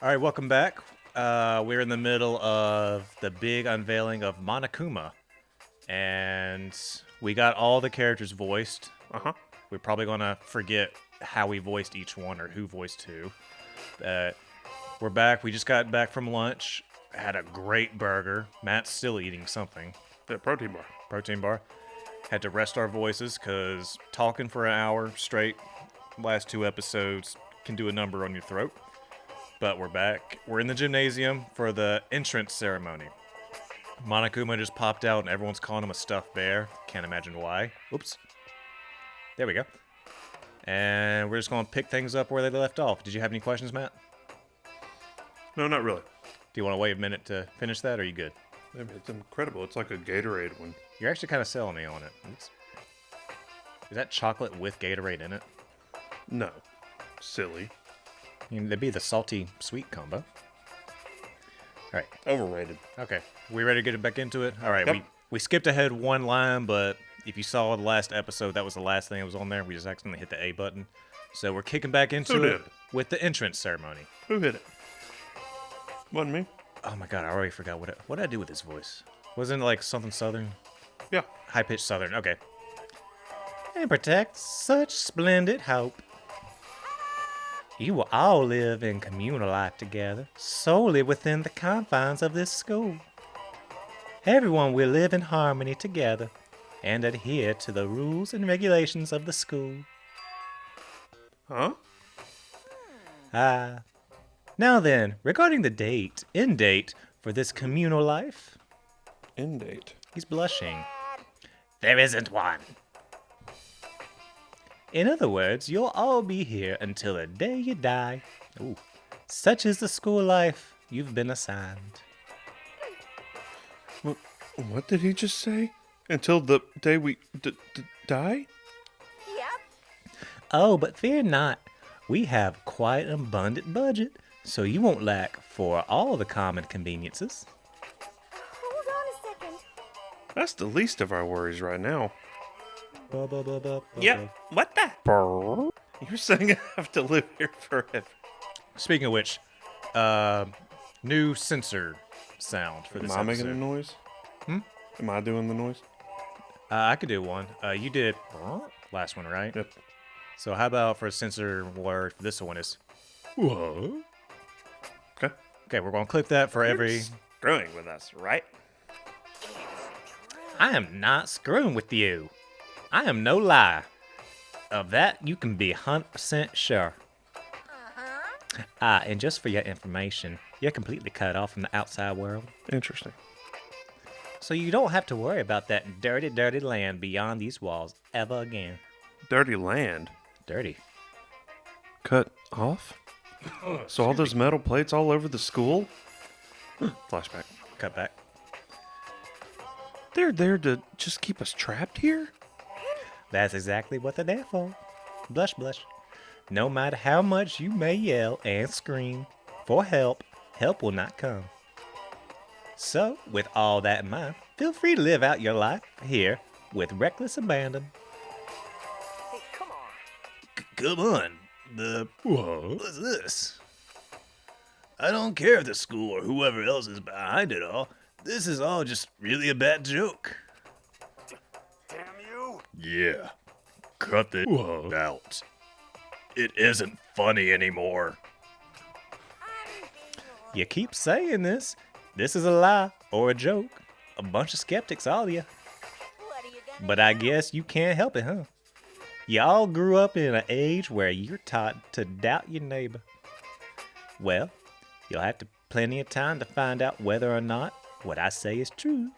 All right, welcome back. We're in the middle of the big unveiling of Monokuma, and we got all the characters voiced. Uh-huh. We're probably gonna forget how we voiced each one or who voiced who. We're back. We just got back from lunch. Had a great burger. Matt's still eating something. The protein bar. Protein bar. Had to rest our voices because talking for an hour straight, last two episodes, can do a number on your throat. But we're back. We're in the gymnasium for the entrance ceremony. Monokuma just popped out and everyone's calling him a stuffed bear. Can't imagine why. Oops. There we go. And we're just going to pick things up where they left off. Did you have any questions, Matt? No, not really. Do you want to wait a minute to finish that, or are you good? I mean, it's incredible. It's like a Gatorade one. You're actually kind of selling me on it. Is that chocolate with Gatorade in it? No. Silly. I mean, that'd be the salty sweet combo. All right. Overrated. Okay. We ready to get back into it? All right. Yep. We skipped ahead one line, but if you saw the last episode, that was the last thing that was on there. We just accidentally hit the A button. So we're kicking back into Who it did? with the entrance ceremony. Who hit it? Wasn't me. Oh my god, I already forgot what did I do with his voice? Wasn't it like something southern? Yeah. High-pitched southern. Okay. And protect such splendid hope. You will all live in communal life together, solely within the confines of this school. Everyone will live in harmony together and adhere to the rules and regulations of the school. Huh? Now then, regarding the end date for this communal life, End date. he's blushing. There isn't one. In other words, you'll all be here until the day you die. Ooh. Such is the school life you've been assigned. What did he just say? Until the day we die? Oh, but fear not. We have quite an abundant budget, so you won't lack for all the common conveniences. Hold on a second. That's the least of our worries right now. Yep. What the? You're saying I have to live here forever. Speaking of which, new censor sound for this Am I making episode. the noise? Am I doing the noise? I could do one. You did last one, right? Yep. So how about for a censor word for this one is what? Okay. Okay, we're gonna click that for every. Screwing with us, right? I am not screwing with you. I am no lie. Of that you can be 100% sure. And just for your information, you're completely cut off from the outside world. Interesting. So you don't have to worry about that dirty, dirty land beyond these walls ever again. Dirty land. Dirty. Cut off? So all those metal plates all over the school? Flashback. Cut back. They're there to just keep us trapped here? That's exactly what they're there for. Blush, blush. No matter how much you may yell and scream for help, help will not come. So, with all that in mind, feel free to live out your life here with reckless abandon. Hey, come on. Come on. What's this? I don't care if the school or whoever else is behind it all. This is all just really a bad joke. Damn you. Yeah. Cut it out. It isn't funny anymore. You keep saying this. This is a lie or a joke. A bunch of skeptics, all of you. What are you gonna But I guess you can't help it, huh? You all grew up in an age where you're taught to doubt your neighbor. Well, you'll have to plenty of time to find out whether or not what I say is true.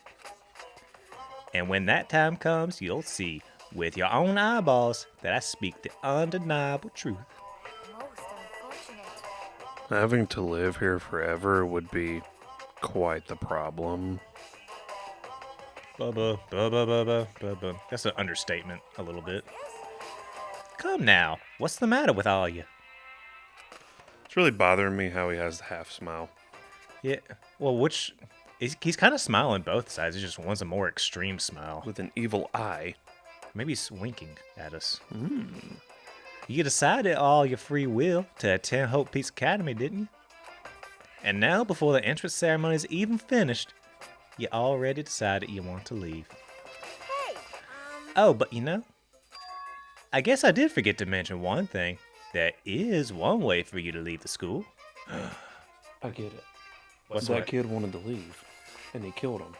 And when that time comes, you'll see with your own eyeballs that I speak the undeniable truth. Most unfortunate. Having to live here forever would be quite the problem. Bubba, bubba, bubba, bubba. That's an understatement, a little bit. Come now, what's the matter with all you? It's really bothering me how he has the half smile. Yeah, well, he's kind of smiling both sides. It's just one's a more extreme smile. With an evil eye. Maybe he's winking at us. You decided all your free will to attend Hope Peace Academy, didn't you? And now, before the entrance ceremony is even finished, you already decided you want to leave. Hey, Oh, but I guess I did forget to mention one thing. There is one way for you to leave the school. I get it. What's That that? kid wanted to leave, and he killed him.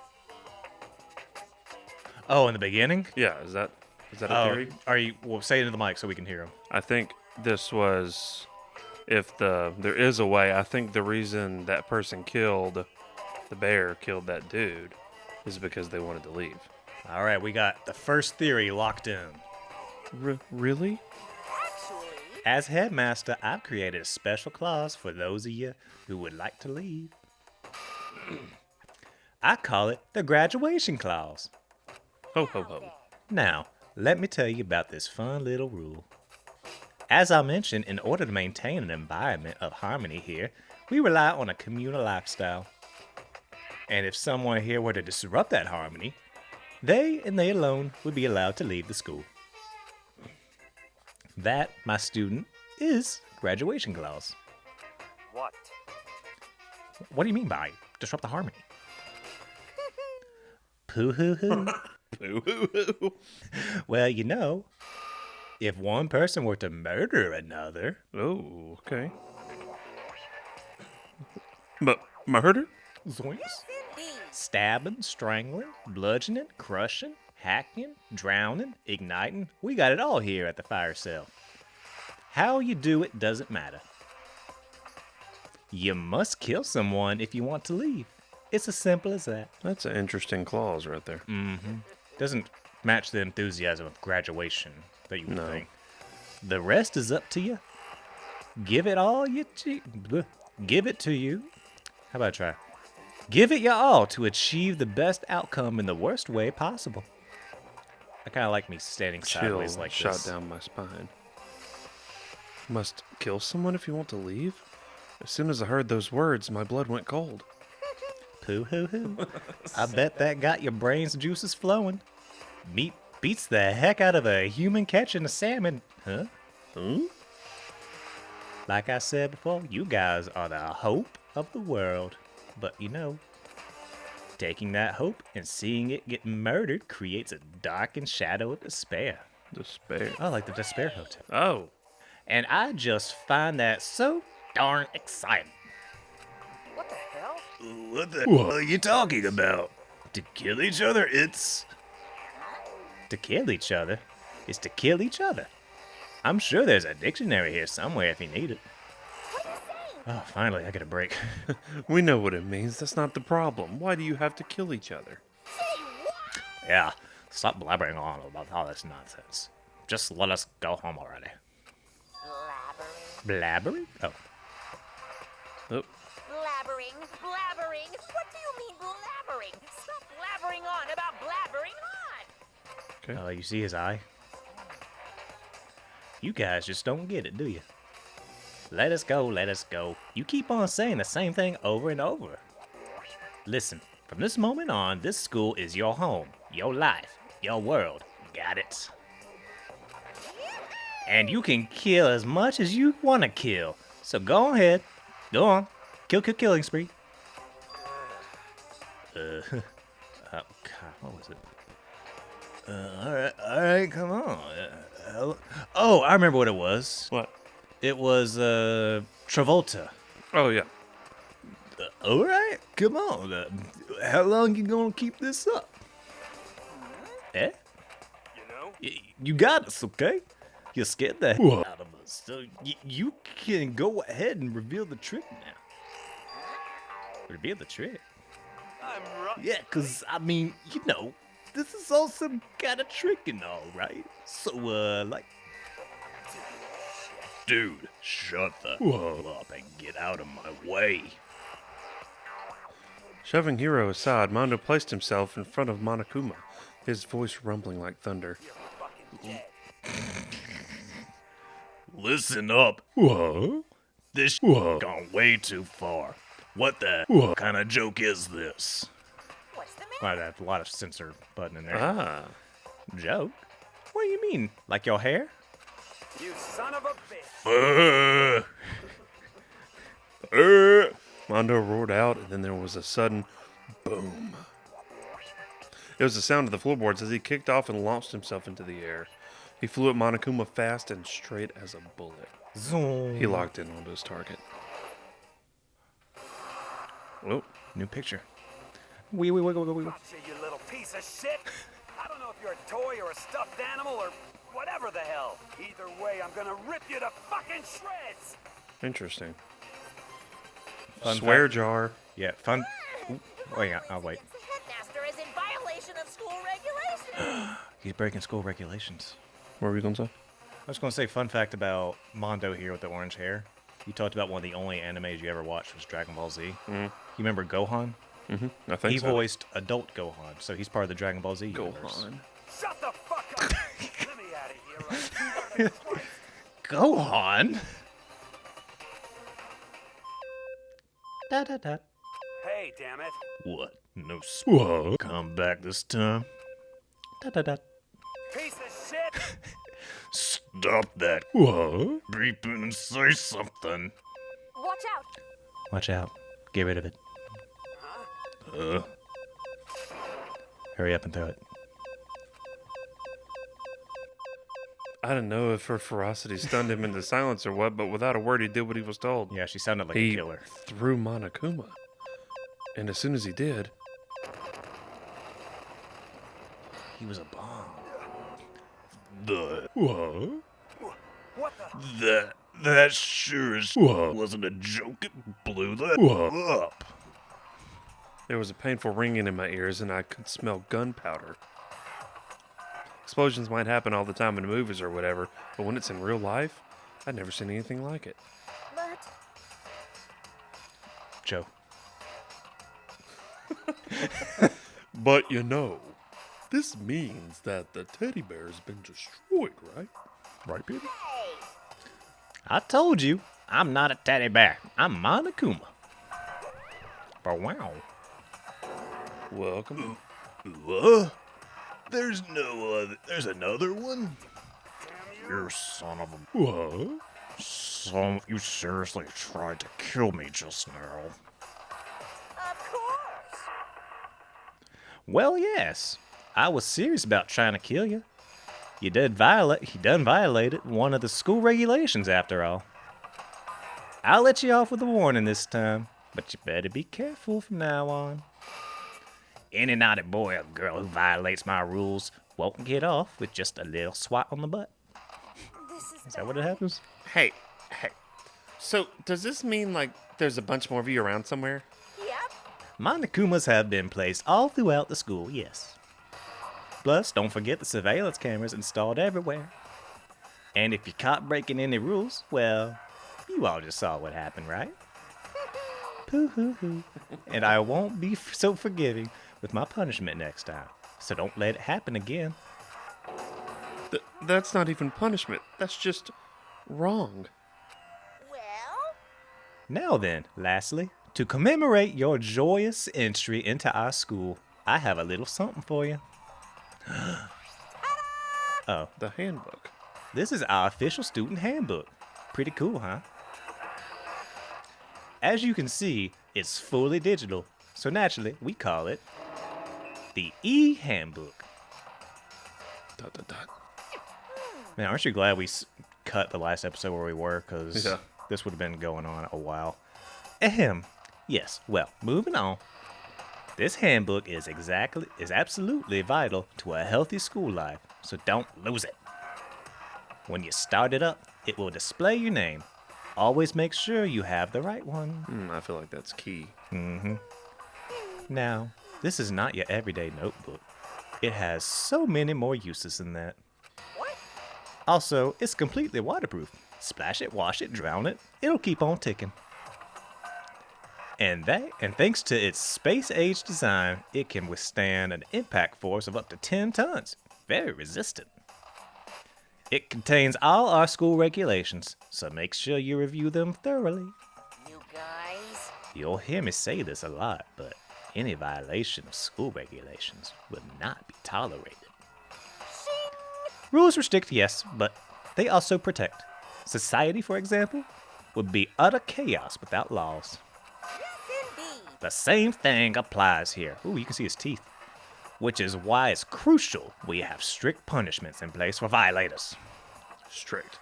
Oh, in the beginning? Yeah, is that a Oh, theory? are you? Well, say it into the mic so we can hear him. I think this was, if there is a way, I think the reason that person killed the bear, killed that dude, is because they wanted to leave. All right, we got the first theory locked in. Really? actually, As headmaster, I've created a special clause for those of you who would like to leave. I call it the graduation clause. Ho, ho, ho. Now, let me tell you about this fun little rule. As I mentioned, in order to maintain an environment of harmony here, we rely on a communal lifestyle. And if someone here were to disrupt that harmony, they and they alone would be allowed to leave the school. That, my student, is graduation clause. what? What do you mean by disrupt the harmony? Pooh hoo hoo. Boo-hoo-hoo. Well, if one person were to murder another, Oh, okay. But murder? zoinks. Indeed. Stabbing, strangling, bludgeoning, crushing, hacking, drowning, igniting. We got it all here at the fire cell. How you do it doesn't matter. You must kill someone if you want to leave. It's as simple as that. That's an interesting clause right there. Doesn't match the enthusiasm of graduation that you would No. think. The rest is up to you. Give it all give it to you. How about I try? Give it your all to achieve the best outcome in the worst way possible. I kind of like me standing Chill sideways like shot this. down my spine. Must kill someone if you want to leave? As soon as I heard those words, my blood went cold. Pooh hoo hoo. I bet that got your brain's juices flowing. Meat beats the heck out of a human catching a salmon. Huh? Like I said before, you guys are the hope of the world. But taking that hope and seeing it get murdered creates a darkened shadow of despair. Despair. Oh, like the Despair Hotel. Oh, And I just find that so darn exciting. What the hell? What the hell are you talking about? To kill each other, it's... To kill each other is to kill each other. I'm sure there's a dictionary here somewhere if you need it. What are you saying? Oh, finally, I get a break. we know what it means. That's not the problem. Why do you have to kill each other? Say what? Yeah, stop blabbering on about all this nonsense. Just let us go home already. Blabbering. Blabbering? Oh, Oh, Blabbering. Blabbering. What do you mean blabbering? Stop blabbering on about blabbering on. okay. you see his eye? You guys just don't get it, do you? Let us go, let us go. You keep on saying the same thing over and over. Listen, from this moment on, this school is your home, your life, your world. Got it? And you can kill as much as you want to kill. So go ahead. Go on. Killing spree. Oh, God, what was it? Alright, come on. Oh, I remember what it was. What? It was, Travolta. Oh, yeah. Alright, come on. How long you gonna keep this up? Eh? You know? You got us, okay? You scared the hell out of us. So you can go ahead and reveal the trick now. Reveal the trick? I'm right. Yeah, because, this is all some kind of trick and all, right? So, Dude, shut the hell up and get out of my way. Shoving Hiro aside, Mondo placed himself in front of Monokuma, his voice rumbling like thunder. Listen up. What? This gone way too far. What the kind of joke is this? What's the matter? Well, that's a lot of censor button in there. Ah. Joke? What do you mean? Like your hair? You son of a bitch. Mondo roared out, and then there was a sudden boom. It was the sound of the floorboards as he kicked off and launched himself into the air. He flew at Monokuma fast and straight as a bullet. Zoom. He locked in onto his target. Oh, New picture. Gotcha, you little piece of shit. I don't know if you're a toy or a stuffed animal or whatever the hell. Either way, I'm gonna rip you to fucking shreds. interesting. Fun Swear fact. jar. Yeah, fun. Ooh, wait, I'll wait. The headmaster is in violation of school regulations. He's breaking school regulations. What were you going to say? I was going to say, fun fact about Mondo here with the orange hair. You talked about one of the only animes you ever watched was Dragon Ball Z. You remember Gohan? Mm-hmm. I think He so. voiced adult Gohan, so he's part of the Dragon Ball Z universe. Gohan. Shut the fuck up. Let me out of here. Right? Gohan? Da da da. Hey, damn it. What? No swag. Come back this time. Da da da. Piece of shit. Stop that. What? Beeping and say something. Watch out. Watch out. Get rid of it. Hurry up and throw it. I don't know if her ferocity stunned him into silence or what, but without a word, he did what he was told. Yeah, she sounded like He a killer. threw Monokuma. And as soon as he did, He was a bomb. The what? What the? That sure as wasn't a joke. It blew that up. there was a painful ringing in my ears and I could smell gunpowder. Explosions might happen all the time in movies or whatever, but when it's in real life, I'd never seen anything like it. But Joe. But you know, this means that the teddy bear's been destroyed, right? Right, Peter? hey, I told you, I'm not a teddy bear. I'm Monokuma. But wow. Welcome. There's no other. There's another one? You son of a. What? You seriously tried to kill me just now. of course. Well, yes. I was serious about trying to kill you. He done violated one of the school regulations after all. I'll let you off with a warning this time, but you better be careful from now on. Any naughty boy or girl who violates my rules won't get off with just a little swat on the butt. This Is that what it happens? Hey. So, does this mean, like, there's a bunch more of you around somewhere? Yep. Monokumas have been placed all throughout the school, yes. Plus, don't forget the surveillance cameras installed everywhere. And if you're caught breaking any rules, well, you all just saw what happened, right? Poo-hoo-hoo. And I won't be so forgiving with my punishment next time. So don't let it happen again. That's not even punishment. That's just wrong. Well, Now then, lastly, to commemorate your joyous entry into our school, I have a little something for you. Oh, The handbook. this is our official student handbook. Pretty cool, huh? As you can see, it's fully digital, so naturally we call it the e-handbook. ... Man, aren't you glad we cut the last episode where we were? Because Yeah. this would have been going on a while. Ahem. Yes, well, moving on. This handbook is absolutely vital to a healthy school life, so don't lose it. When you start it up, it will display your name. Always make sure you have the right one. I feel like that's key. Now, this is not your everyday notebook. It has so many more uses than that. what? Also, it's completely waterproof. Splash it, wash it, drown it, it'll keep on ticking. And thanks to its space-age design, it can withstand an impact force of up to 10 tons. Very resistant. It contains all our school regulations, so make sure you review them thoroughly. You guys? You'll hear me say this a lot, but any violation of school regulations will not be tolerated. Rules restrict, yes, but they also protect. Society, for example, would be utter chaos without laws. be. The same thing applies here. Ooh, you can see his teeth. Which is why it's crucial we have strict punishments in place for violators. Strict.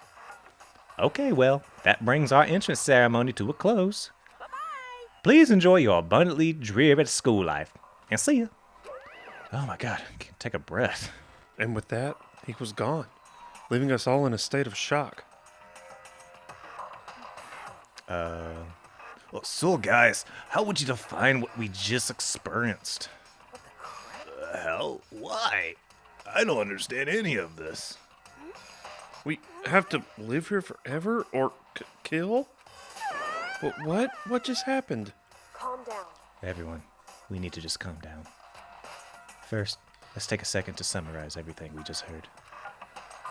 Okay, well, that brings our entrance ceremony to a close. Bye-bye. Please enjoy your abundantly dreary school life. And see ya. Oh my god, I can't take a breath. And with that, he was gone, leaving us all in a state of shock. Well, so guys, how would you define what we just experienced? Hell, why? I don't understand any of this. We have to live here forever or kill? But what? What just happened? Calm down. Everyone, we need to just calm down. First, let's take a second to summarize everything we just heard.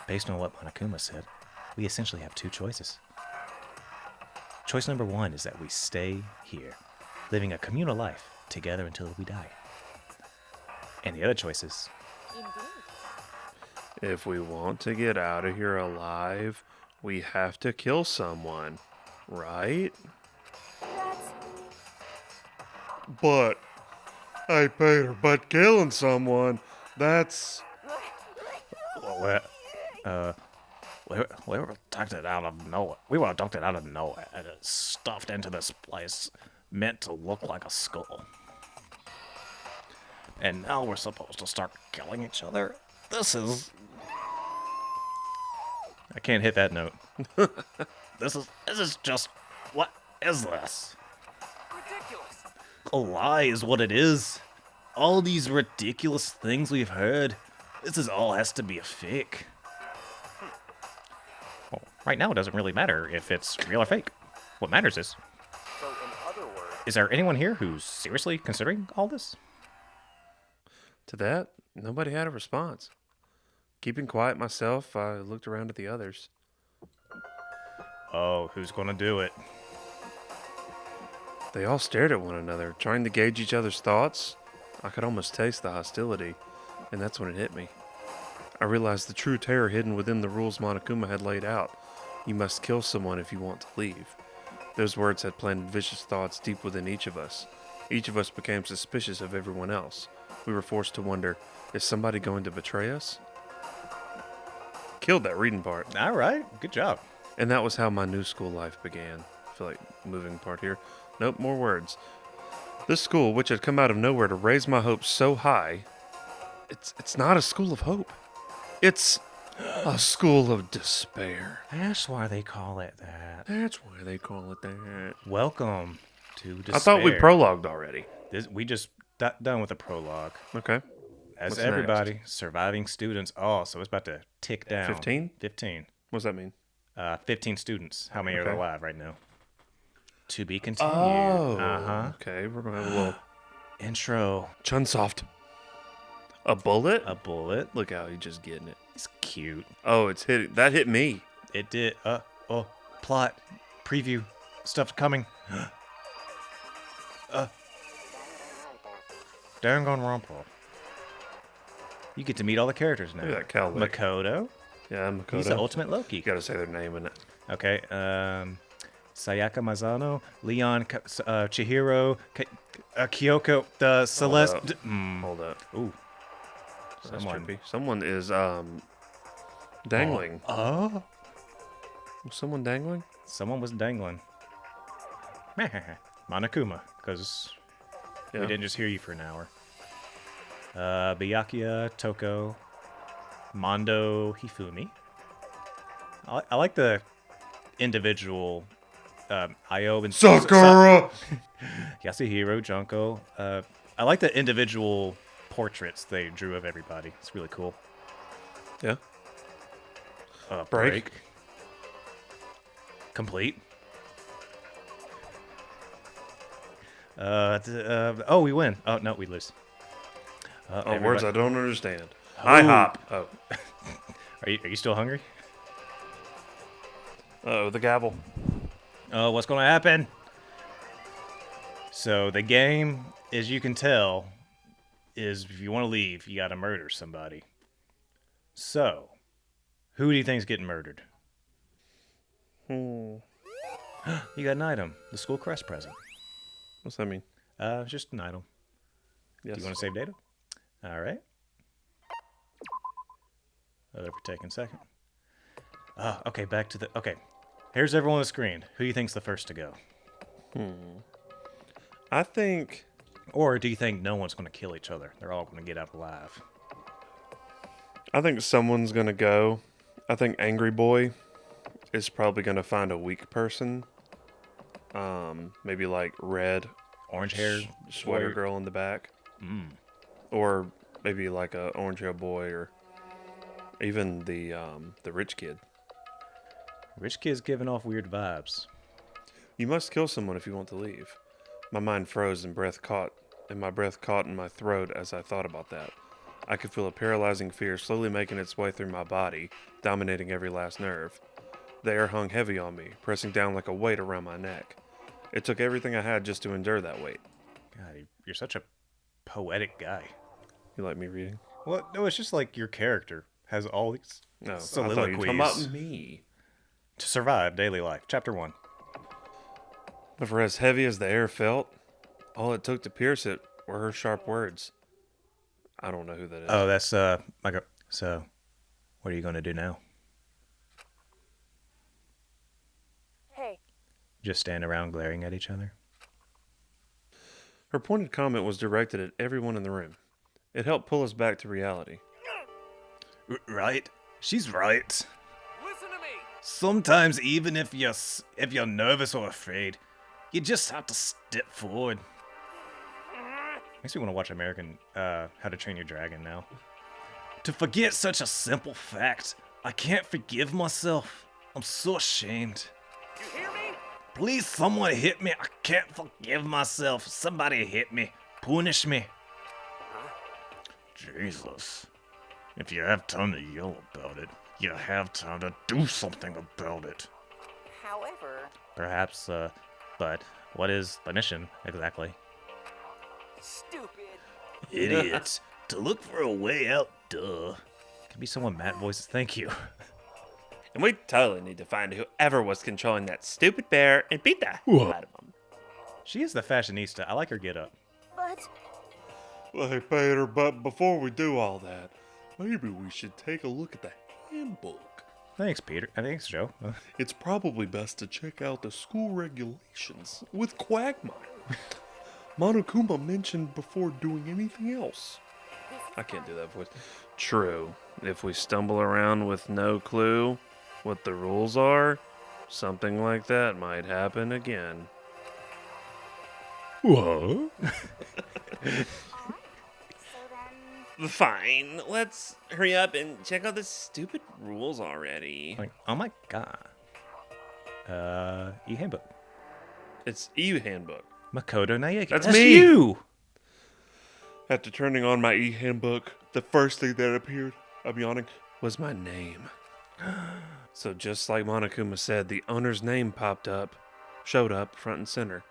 Based on what Monokuma said, we essentially have two choices. Choice number one is that we stay here, living a communal life together until we die. And the other choice is, Indeed. If we want to get out of here alive, we have to kill someone, right? That's But I paid her, but killing someone, that's... we were abducted out of nowhere. We were abducted out of nowhere and stuffed into this place meant to look like a skull. And now we're supposed to start killing each other? This is... I can't hit that note. This is just... What is this? Ridiculous. A lie is what it is. All these ridiculous things we've heard, all has to be a fake. Well, right now it doesn't really matter if it's real or fake. What matters is, So, in other words, is there anyone here who's seriously considering all this? To that, nobody had a response. Keeping quiet myself, I looked around at the others. Oh, who's gonna do it? They all stared at one another, trying to gauge each other's thoughts. I could almost taste the hostility, and that's when it hit me. I realized the true terror hidden within the rules Monokuma had laid out. You must kill someone if you want to leave. Those words had planted vicious thoughts deep within each of us. Each of us became suspicious of everyone else. We were forced to wonder, is somebody going to betray us? Killed that reading part. All right, good job. And that was how my new school life began. I feel like moving part here. Nope, more words. This school, which had come out of nowhere to raise my hopes so high, it's not a school of hope. It's a school of despair. That's why they call it that. That's why they call it that. Welcome to despair. I thought we prologued already. We just done with the prologue. Okay. As What's everybody, surviving students. Oh, so it's about to tick down. 15? 15. What's that mean? 15 students. How many are Okay. alive right now? To be continued. Oh. Uh-huh. Okay, we're going to have a little Intro. Chunsoft. A bullet? A bullet. Look how he's just getting it. It's cute. Oh, it's hit. That hit me. It did. Plot. Preview. Stuff coming. Danganronpa. You get to meet all the characters now. Look at that cow leg. Makoto. Yeah, Makoto. He's the ultimate Loki. You gotta say their name in it. Okay. Sayaka Mazano, Leon, Chihiro, Kyoko, the Celeste. up. Hold up. Ooh. That's Someone. trippy. Someone is dangling. Oh. Was someone dangling? Someone was dangling. Monokuma, because Yeah. we didn't just hear you for an hour. Byakuya, Toko, Mondo, Hifumi. I like the individual Io and Sakura. Yasuhiro, Junko. I like the individual portraits they drew of everybody. It's really cool. Yeah. Break. Complete. We win. Oh, no, we lose. Oh, words I don't understand. Oh. IHOP. Oh. Are you still hungry? Oh, the gavel. Oh, what's going to happen? So the game, as you can tell, is if you want to leave, you got to murder somebody. So, who do you think's getting murdered? Hmm. You got an item, the school crest present. What's that mean? Just an item. Yes. Do you want to save data? All right. They're taking a second. Okay, back to the... Okay. Here's everyone on the screen. Who do you think's the first to go? I think Or do you think no one's going to kill each other? They're all going to get out alive. someone's gonna go. I think Angry Boy is probably gonna find a weak person. Maybe like Red Orange hair sweater boy. girl in the back. Or maybe like a orange hair boy, or even the rich kid. Rich kid's giving off weird vibes. You must kill someone if you want to leave. My mind froze and my breath caught in my throat as I thought about that. I could feel a paralyzing fear slowly making its way through my body, dominating every last nerve. The air hung heavy on me, pressing down like a weight around my neck. It took everything I had just to endure that weight. God, you're such a poetic guy. You like me reading? Well, no, it's just like your character has all these No, I thought you soliloquies were talking about me. to survive daily life. Chapter 1. But for as heavy as the air felt, all it took to pierce it were her sharp words. I don't know who that is. Oh, that's like a... So, what are you going to do now? Hey, Just stand around glaring at each other? Her pointed comment was directed at everyone in the room. It helped pull us back to reality. Right. She's right. Listen to me! Sometimes, even if you're nervous or afraid, you just have to step forward. Makes me want to watch American How to Train Your Dragon now. To forget such a simple fact, I can't forgive myself. I'm so ashamed. You hear me? Please, someone hit me. I can't forgive myself. Somebody hit me. Punish me. Jesus. If you have time to yell about it, you have time to do something about it. However, Perhaps, but what is the mission exactly? Stupid. Idiot. To look for a way out, duh. Can be someone Matt voices. Thank you. And we totally need to find whoever was controlling that stupid bear and beat the hell out of him. She is the fashionista. I like her get up. but Well, hey, Peter, but before we do all that, maybe we should take a look at the handbook. Thanks, Peter. Thanks, Joe. It's probably best to check out the school regulations with Quagmire. Monokuma mentioned before doing anything else. I can't do that voice. True. If we stumble around with no clue what the rules are, something like that might happen again. What? so then Fine, let's hurry up and check out the stupid rules already. Like, oh my god. E-handbook. It's e-handbook. Makoto Naeki. That's me. You! After turning on my e-handbook, the first thing that appeared, I'm yawning, was my name. So just like Monokuma said, the owner's name showed up front and center.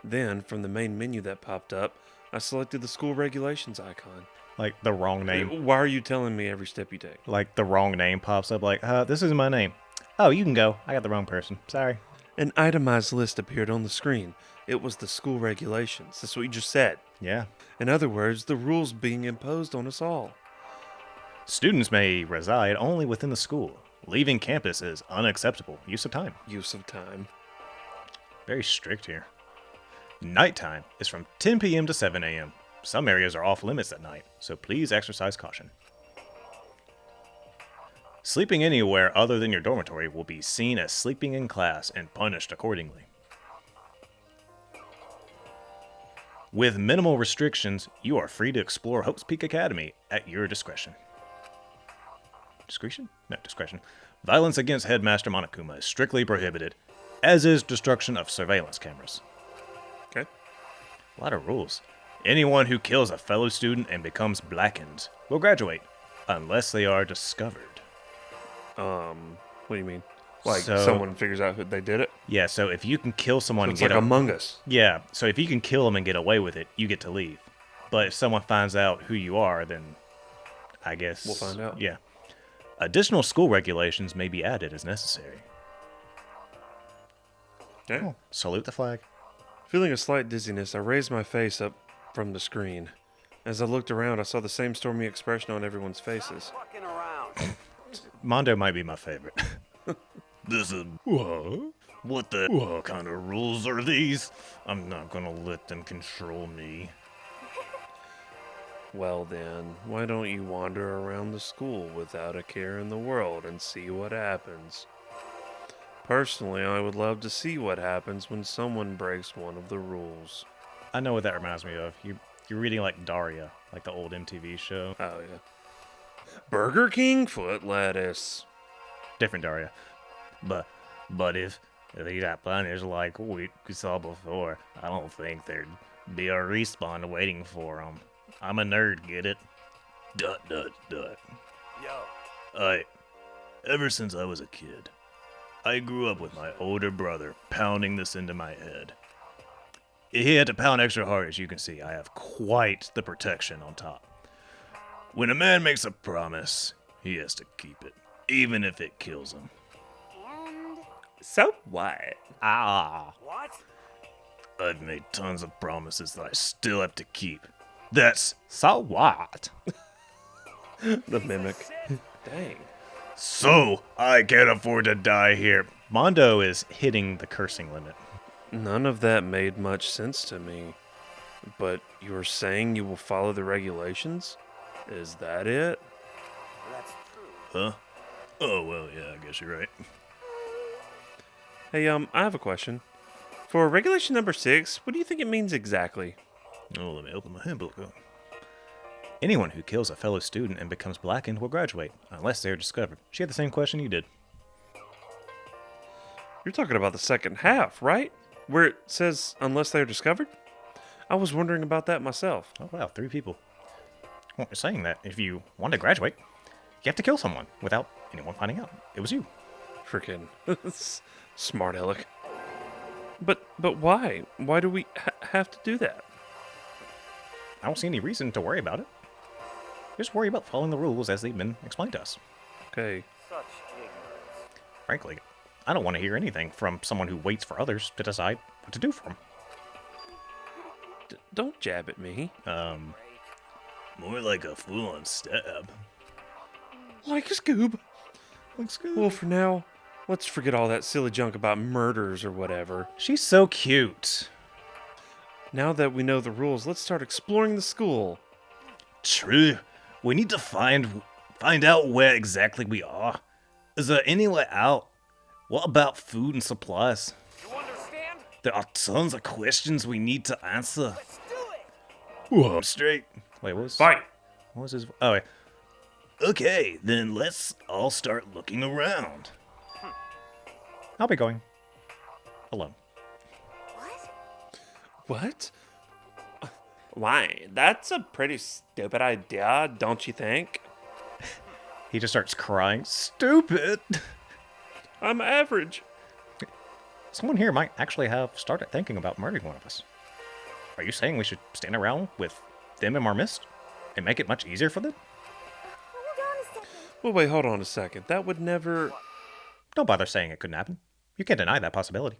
Then, from the main menu that popped up, I selected the school regulations icon. Like, the wrong name. Why are you telling me every step you take? Like, the wrong name pops up. Like, this isn't my name. Oh, you can go. I got the wrong person. Sorry. An itemized list appeared on the screen. It was the school regulations. That's what you just said. Yeah. In other words, the rules being imposed on us all. Students may reside only within the school. Leaving campus is unacceptable. Use of time. Use of time. Very strict here. Nighttime is from 10 p.m. to 7 a.m. Some areas are off limits at night, so please exercise caution. Sleeping anywhere other than your dormitory will be seen as sleeping in class and punished accordingly. With minimal restrictions, you are free to explore Hope's Peak Academy at your discretion. Discretion? No, discretion. Violence against Headmaster Monokuma is strictly prohibited, as is destruction of surveillance cameras. Okay. A lot of rules. Anyone who kills a fellow student and becomes blackened will graduate, unless they are discovered. What do you mean? Like So- someone figures out who they did it? Yeah, so if you can kill someone and It's get like Among Us. Yeah, so if you can kill them and get away with it, you get to leave. But if someone finds out who you are, then I guess... We'll find out. Yeah. Additional school regulations may be added as necessary. Okay. Salute the flag. Feeling a slight dizziness, I raised my face up from the screen. As I looked around, I saw the same stormy expression on everyone's faces. Fucking around. Mondo might be my favorite. This is what the kind of rules are these? I'm not gonna let them control me. Well then, why don't you wander around the school without a care in the world and see what happens? Personally, I would love to see what happens when someone breaks one of the rules. I know what that reminds me of. You're reading like Daria, like the old MTV show. Oh yeah. Burger King foot lettuce. Different Daria. But if they got punished like we saw before, I don't think there'd be a respawn waiting for them. I'm a nerd, get it? Dot. Yo, Ever since I was a kid, I grew up with my older brother pounding this into my head. He had to pound extra hard, as you can see. I have quite the protection on top. When a man makes a promise, he has to keep it, even if it kills him. And So what? what? I've made tons of promises that I still have to keep. That's so what? The mimic. Dang. So I can't afford to die here. Mondo is hitting the cursing limit. None of that made much sense to me. But you're saying you will follow the regulations? Is that it? That's true. Huh? Oh, well, yeah, I guess you're right. Hey, I have a question. For regulation number 6, what do you think it means exactly? Oh, let me open my handbook. Oh. Anyone who kills a fellow student and becomes blackened will graduate, unless they are discovered. She had the same question you did. You're talking about the second half, right? Where it says, unless they are discovered? I was wondering about that myself. Oh, wow, 3 people. Well, you're saying that if you want to graduate, you have to kill someone without anyone finding out. It was you. Freaking smart aleck. But why? Why do we have to do that? I don't see any reason to worry about it. Just worry about following the rules as they've been explained to us. Okay. Such ignorance. Frankly, I don't want to hear anything from someone who waits for others to decide what to do for them. Don't jab at me. More like a full-on stab. Like Scoob. Like Scoob. Well, for now, let's forget all that silly junk about murders or whatever. She's so cute. Now that we know the rules, let's start exploring the school. True. We need to find out where exactly we are. Is there any way out? What about food and supplies? You understand? There are tons of questions we need to answer. Let's do it. Whoa, straight. Wait, what was? Fight! What was his? Oh, wait. Okay, then let's all start looking around. I'll be going alone. what? What? Why? That's a pretty stupid idea, don't you think? He just starts crying. Stupid. I'm average. Someone here might actually have started thinking about murdering one of us. Are you saying we should stand around with them in our midst and make it much easier for them? Hold on a second. Well, wait, hold on a second. That would never... Don't bother saying it couldn't happen. You can't deny that possibility.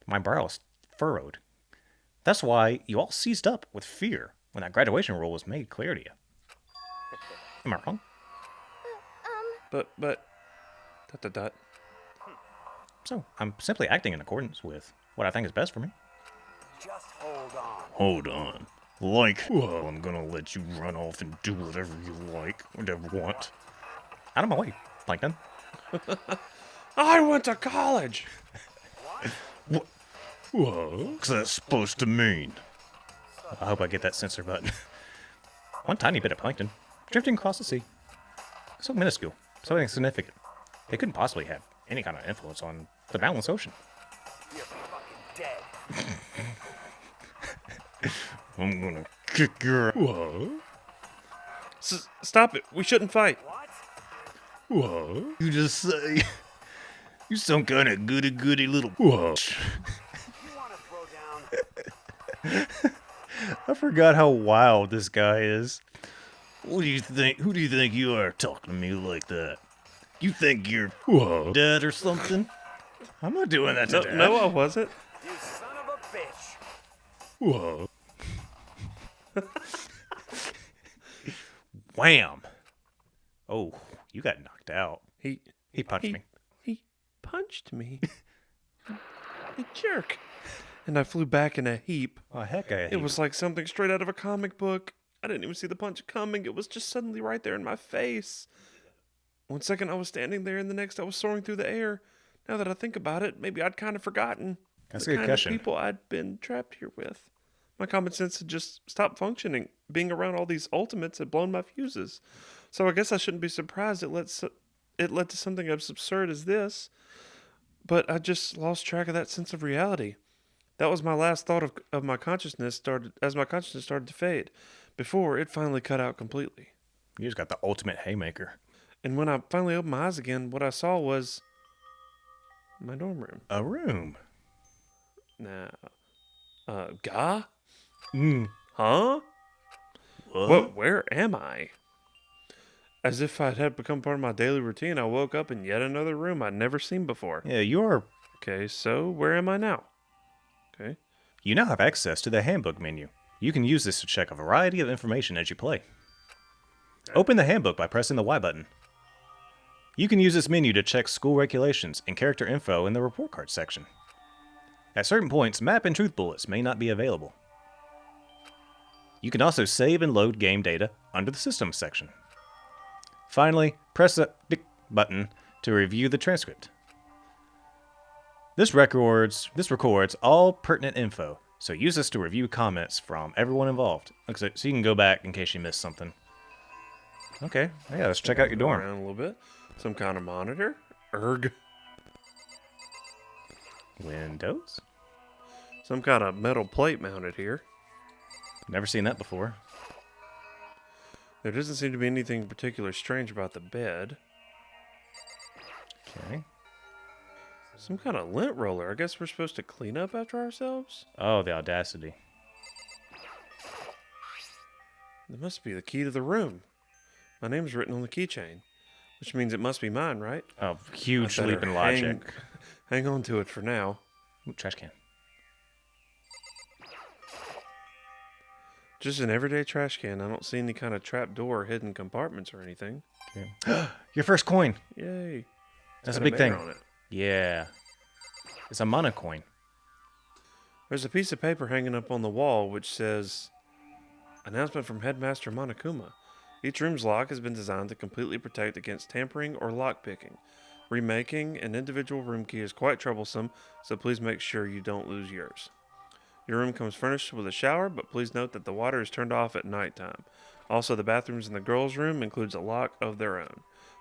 My brow is furrowed. That's why you all seized up with fear when that graduation rule was made clear to you. Am I wrong? But... ... So, I'm simply acting in accordance with what I think is best for me. Just hold on. Hold on. Like, whoa, I'm gonna let you run off and do whatever you like, whatever you want. Out of my way, Plankton. I went to college! What? What's that supposed to mean? I hope I get that censor button. One tiny bit of plankton, drifting across the sea. So minuscule, so insignificant. They couldn't possibly have any kind of influence on the boundless ocean. You're fucking dead. I'm gonna kick your... Stop it. We shouldn't fight. What? What? You just say... You some kind of goody-goody little... What? You want to throw down? I forgot how wild this guy is. What do you think? Who do you think you are talking to me like that? You think you're dead or something? I'm not doing that to Dad. No, I wasn't. You son of a bitch. Whoa. Wham! Oh, you got knocked out. He punched me. He punched me. You jerk. And I flew back in a heap. Oh, heck, I It was like something straight out of a comic book. I didn't even see the punch coming. It was just suddenly right there in my face. One second I was standing there, and the next I was soaring through the air. Now that I think about it, maybe I'd kind of forgotten That's the a good kind question. of people I'd been trapped here with. My common sense had just stopped functioning. Being around all these ultimates had blown my fuses. So I guess I shouldn't be surprised it led to something as absurd as this. But I just lost track of that sense of reality. That was my last thought of my consciousness started as my consciousness started to fade, before it finally cut out completely. You just got the ultimate haymaker. And when I finally opened my eyes again, what I saw was my dorm room. A room. Now, Gah? Mm. Huh? What? Where am I? As if it had become part of my daily routine, I woke up in yet another room I'd never seen before. Yeah, you're. Okay, so where am I now? Okay. You now have access to the handbook menu. You can use this to check a variety of information as you play. Open the handbook by pressing the Y button. You can use this menu to check school regulations and character info in the report card section. At certain points, map and truth bullets may not be available. You can also save and load game data under the Systems section. Finally, press the button to review the transcript. This records all pertinent info, so use this to review comments from everyone involved. So you can go back in case you missed something. Okay, yeah, let's check out your Go dorm. around a little bit. Some kind of monitor. Erg. Windows? Some kind of metal plate mounted here. Never seen that before. There doesn't seem to be anything particularly strange about the bed. Okay. Some kind of lint roller. I guess we're supposed to clean up after ourselves? Oh, the audacity. That must be the key to the room. My name's written on the keychain, which means it must be mine, right? Oh, huge I better leap in logic. Hang on to it for now. Ooh, trash can. Just an everyday trash can. I don't see any kind of trap door or hidden compartments or anything. Okay. Your first coin. Yay. That's a Got big thing. mayor on it. Yeah. It's a mana coin. There's a piece of paper hanging up on the wall which says, "Announcement from Headmaster Monokuma. Each room's lock has been designed to completely protect against tampering or lockpicking. Remaking an individual room key is quite troublesome, so please make sure you don't lose yours. Your room comes furnished with a shower, but please note that the water is turned off at nighttime. Also, the bathrooms in the girls' room includes a lock of their own.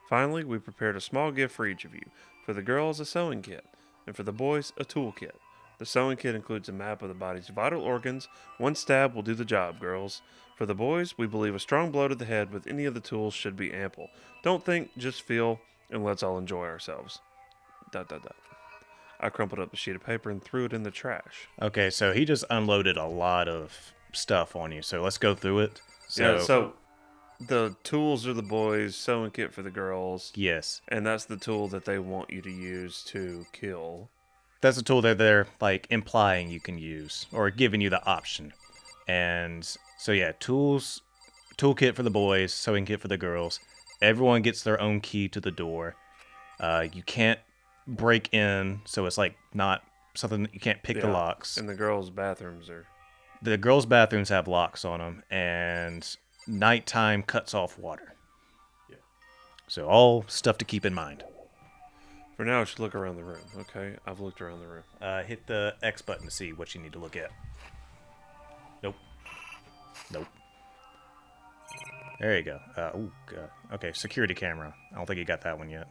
Finally, we prepared a small gift for each of you. For the girls, a sewing kit, and for the boys, a tool kit. The sewing kit includes a map of the body's vital organs. One stab will do the job, girls. For the boys, we believe a strong blow to the head with any of the tools should be ample. Don't think, just feel, and let's all enjoy ourselves. ... I crumpled up the sheet of paper and threw it in the trash. Okay, so he just unloaded a lot of stuff on you. So let's go through it. So the tools are the boys, sewing kit for the girls, yes, and that's the tool that they want you to use to kill. that's a tool that they're like implying you can use or giving you the option. And so yeah, toolkit for the boys, sewing kit for the girls. Everyone gets their own key to the door. You can't break in, so it's like not something that you can't pick the locks. And the girls' bathrooms are... The girls' bathrooms have locks on them, and nighttime cuts off water. Yeah. So all stuff to keep in mind. For now, I should look around the room, okay? I've looked around the room. Hit the X button to see what you need to look at. Nope. Nope. There you go. Ooh, God. Okay, security camera. I don't think you got that one yet.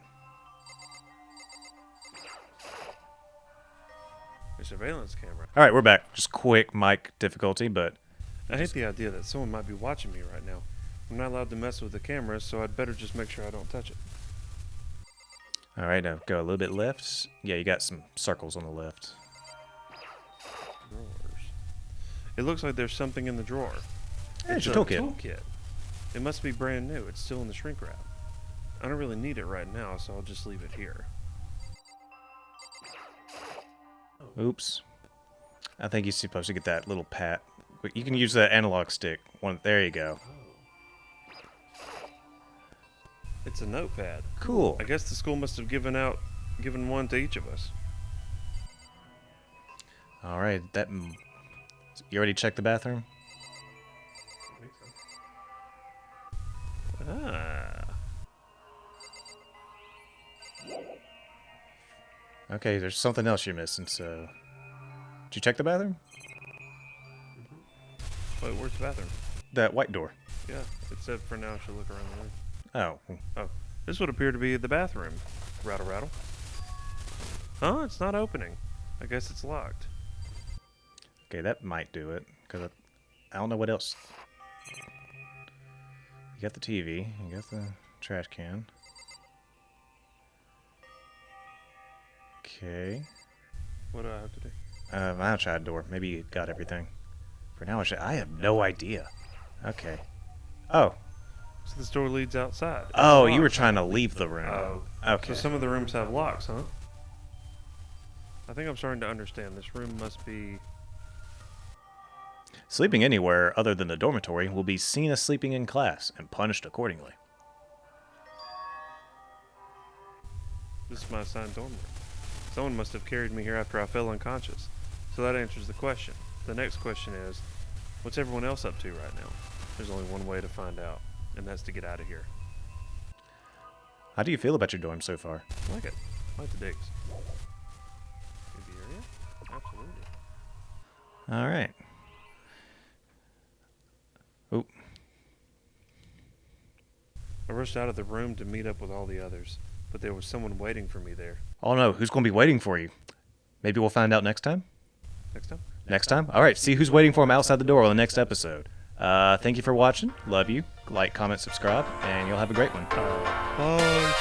A surveillance camera. All right, we're back. Just quick mic difficulty, but I hate the idea that someone might be watching me right now. I'm not allowed to mess with the camera, so I'd better just make sure I don't touch it. all right, now go a little bit left. Yeah, you got some circles on the left. Drawers. It looks like there's something in the drawer. Hey, it's your a toolkit. toolkit. It must be brand new. It's still in the shrink wrap. I don't really need it right now, so I'll just leave it here. Oops. I think you're supposed to get that little pat. You can use that analog stick. There you go. It's a notepad. Cool. I guess the school must have given one to each of us. All right. You already checked the bathroom? Ah. Okay, there's something else you're missing, so... Did you check the bathroom? Wait, where's the bathroom? That white door. Yeah, it said for now I should look around the room. Oh. Oh, this would appear to be the bathroom. Rattle, rattle. Oh, it's not opening. I guess it's locked. Okay, that might do it, because I don't know what else. You got the TV, you got the trash can. Okay. What do I have to do? I'll try a door. Maybe you got everything. For now, I have no idea. Okay. Oh. So this door leads outside. It's Oh, you were locked. trying to leave the room. Oh. Okay. So some of the rooms have locks, huh? I think I'm starting to understand. This room must be... Sleeping anywhere other than the dormitory will be seen as sleeping in class and punished accordingly. This is my assigned dorm room. Someone must have carried me here after I fell unconscious. So that answers the question. The next question is, what's everyone else up to right now? There's only one way to find out, and that's to get out of here. How do you feel about your dorm so far? I like it. I like the digs. Good area? Absolutely. All right. Oh, I rushed out of the room to meet up with all the others, but there was someone waiting for me there. oh no, who's going to be waiting for you? Maybe we'll find out next time? Next time? Next time? All right, see who's waiting for him outside the door on the next episode. Thank you for watching. Love you. Like, comment, subscribe, and you'll have a great one. Bye.